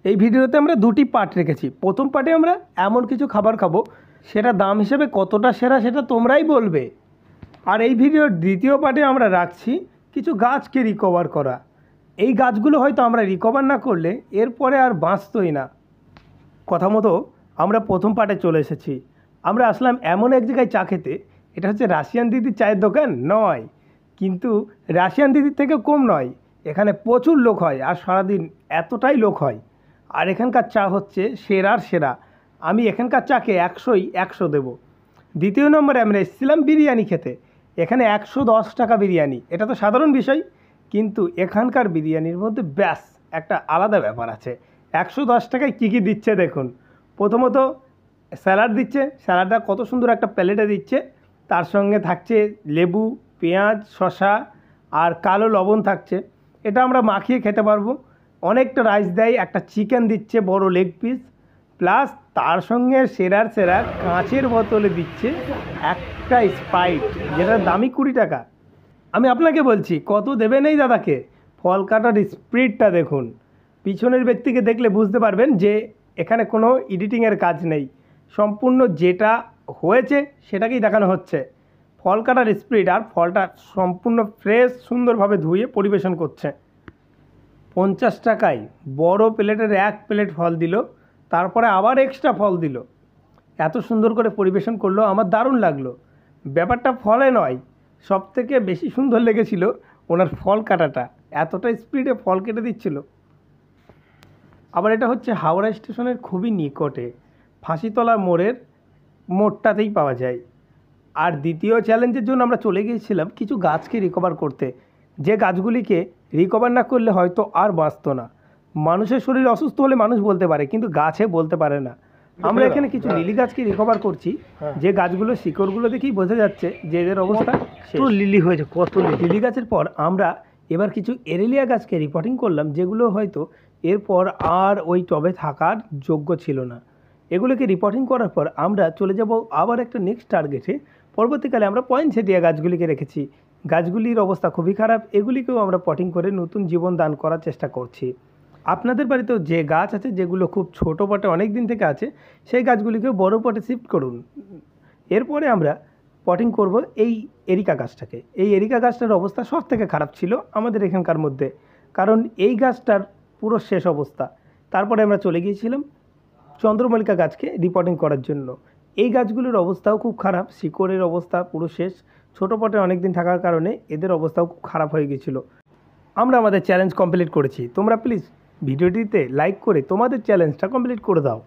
এই ভিডিওতে আমরা দুটি পার্ট রেখেছি। প্রথম পার্টে আমরা এমন কিছু খাবার খাবো, সেটা দাম হিসেবে কতটা সেরা সেটা তোমরাই বলবে। আর এই ভিডিওর দ্বিতীয় পার্টে আমরা রাখছি কিছু গাছকে রিকভার করা। এই গাছগুলো হয়তো আমরা রিকভার না করলে এরপরে আর বাঁচতই না। কথা মতো আমরা প্রথম পার্টে চলে এসেছি। আমরা আসলাম এমন এক জায়গায় চা খেতে, এটা হচ্ছে রাশিয়ান দিদির চায়ের দোকান নয়, কিন্তু রাশিয়ান দিদির থেকেও কম নয়। এখানে প্রচুর লোক হয় আর সারাদিন এতটাই লোক হয়। আর এখানকার চা হচ্ছে সেরার সেরা। আমি এখানকার চাকে 100 দেবো। দ্বিতীয় নম্বরে আমরা এসেছিলাম বিরিয়ানি খেতে। এখানে 110 টাকা বিরিয়ানি, এটা তো সাধারণ বিষয়, কিন্তু এখানকার বিরিয়ানির মধ্যে ব্যাস একটা আলাদা ব্যাপার আছে। 110 টাকায় কী কী দিচ্ছে দেখুন। প্রথমত স্যালাড দিচ্ছে, স্যালাডটা কত সুন্দর একটা প্লেটে দিচ্ছে। তার সঙ্গে থাকছে লেবু, পেঁয়াজ, শসা আর কালো লবণ থাকছে। এটা আমরা মাখিয়ে খেতে পারবো। অনেকটা রাইস দেয়, একটা চিকেন দিচ্ছে বড় লেগ পিস, প্লাস তার সঙ্গে সেরার সেরা কাঁচের বোতলে দিচ্ছে একটা স্প্রাইট, যেটার দামই 20 টাকা। আমি আপনাকে বলছি কত দেবেন এই দাদাকে। ফল কাটার স্পিডটা দেখুন। পিছনের ব্যক্তিকে দেখলে বুঝতে পারবেন যে এখানে কোনো এডিটিংয়ের কাজ নেই, সম্পূর্ণ যেটা হয়েছে সেটাকেই দেখানো হচ্ছে। ফল কাটার স্পিড আর ফলটা সম্পূর্ণ ফ্রেশ সুন্দরভাবে ধুয়ে পরিবেশন করছে। 50 টাকায় বড় প্লেটের 1 প্লেট ফল দিল, তারপরে আবার এক্সট্রা ফল দিল। এত সুন্দর করে পরিবেশন করলো, আমার দারুণ লাগলো। ব্যাপারটা ফলে নয়, সবথেকে বেশি সুন্দর লেগেছিল ওনার ফল কাটাটা। এতটা স্পিডে ফল কেটে দিচ্ছিল। আবার এটা হচ্ছে হাওড়া স্টেশনের খুবই নিকটে, ফাঁসিতলা মোড়টাতেই পাওয়া যায়। আর দ্বিতীয় চ্যালেঞ্জের জন্য আমরা চলে গিয়েছিলাম কিছু গাছকে রিকভার করতে, যে গাছগুলিকে রিকভার না করলে হয়তো আর বাঁচতো না। মানুষের শরীর অসুস্থ হলে মানুষ বলতে পারে, কিন্তু গাছে বলতে পারে না। আমরা এখানে কিছু লিলি গাছকে রিকভার করছি, যে গাছগুলো শিকড়গুলো দেখেই বোঝা যাচ্ছে যে এদের অবস্থা তো লিলি হয়েছে, কত লিলি গাছের পর আমরা এবার কিছু এরেলিয়া গাছকে রিপোর্টিং করলাম, যেগুলো হয়তো এরপর আর ওই টবে থাকার যোগ্য ছিল না। এগুলোকে রিপোর্টিং করার পর আমরা চলে যাব আবার একটা নেক্সট টার্গেটে। পরবর্তীকালে আমরা পয়েন্টসেটিয়া গাছগুলিকে রেখেছি। গাছগুলির অবস্থা খুবই খারাপ, এগুলিকেও আমরা পটিং করে নতুন জীবন দান করার চেষ্টা করছি। আপনাদের বাড়িতেও যে গাছ আছে, যেগুলো খুব ছোটো পটে অনেক দিন থেকে আছে, সেই গাছগুলিকেও বড় পটে শিফট করুন। এরপরে আমরা পটিং করব এই এরিকা গাছটাকে। এই এরিকা গাছটার অবস্থা সব থেকে খারাপ ছিল আমাদের এখানকার মধ্যে, কারণ এই গাছটার পুরো শেষ অবস্থা। তারপরে আমরা চলে গিয়েছিলাম চন্দ্রমল্লিকা গাছকে রিপোর্টিং করার জন্য। এই গাছগুলোর অবস্থাও খুব খারাপ, শিকড়ের অবস্থা পুরো শেষ। ছোটো পটে অনেক দিন থাকার কারণে এদের অবস্থাও খুব খারাপ হয়ে গেছিলো। আমরা আমাদের চ্যালেঞ্জ কমপ্লিট করেছি। তোমরা প্লিজ ভিডিওটিতে লাইক করে তোমাদের চ্যালেঞ্জটা কমপ্লিট করে দাও।